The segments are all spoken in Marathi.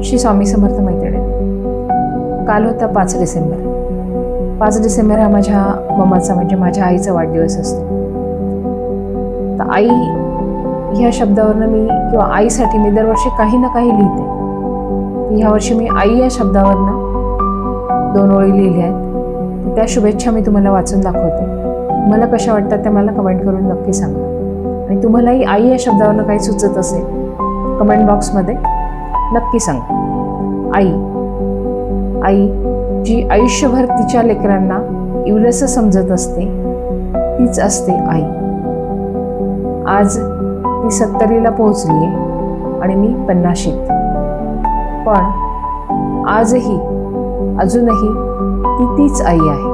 श्री स्वामी समर्थ मैत्रिणी, काल होता 5 डिसेंबर. 5 डिसेंबर हा माझ्या मम्माचा म्हणजे माझ्या आईचा वाढदिवस असतो. तर आई ह्या शब्दावरनं मी किंवा आईसाठी मी दरवर्षी काही ना काही लिहिते. ह्या वर्षी मी आई या शब्दावरनं 2 ओळी लिहिल्या आहेत. त्या शुभेच्छा मी तुम्हाला वाचून दाखवते. तुम्हाला कशा वाटतात त्या मला कमेंट करून नक्की सांगा. आणि तुम्हालाही आई या शब्दावरनं काही सुचत असेल कमेंट बॉक्समध्ये नक्की सांगा. आई, आई जी आयुष्यभर तिच्या लेकरांना इवलंसं समजत असते तीच असते आई. आज ती 70ला पोहोचली आहे आणि मी 50शीत. पण आजही अजूनही ती तीच आई आहे.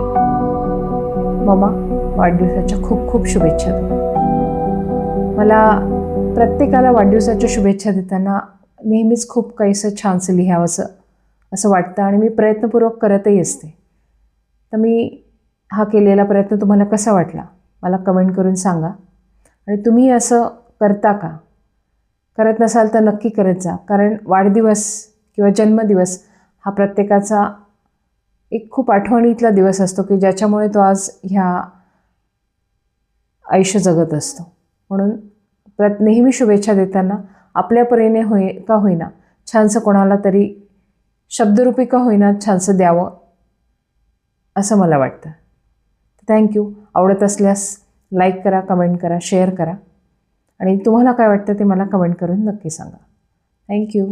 मम्मा, वाढदिवसाच्या खूप खूप शुभेच्छा. मला प्रत्येकाला वाढदिवसाच्या शुभेच्छा देताना नेहमीच खूप काहीसं छानसं लिहावंसं असं वाटतं आणि मी प्रयत्नपूर्वक करतही असते. तर मी हा केलेला प्रयत्न तुम्हाला कसा वाटला मला कमेंट करून सांगा. आणि तुम्ही असं करता का? करत नसाल तर नक्की करत जा. कारण वाढदिवस किंवा जन्मदिवस हा प्रत्येकाचा एक खूप आठवणीतला दिवस असतो की ज्याच्यामुळे तो आज ह्या आयुष्य जगत असतो. म्हणून नेहमी शुभेच्छा देताना आपल्या परीने का होईना छानसं कोणाला तरी शब्दरूपी का होईना छानसं द्यावं असं मला वाटतं. थँक्यू. आवडत असल्यास लाईक करा, कमेंट करा, शेअर करा आणि तुम्हाला काय वाटतं ते मला कमेंट करून नक्की सांगा. थँक्यू.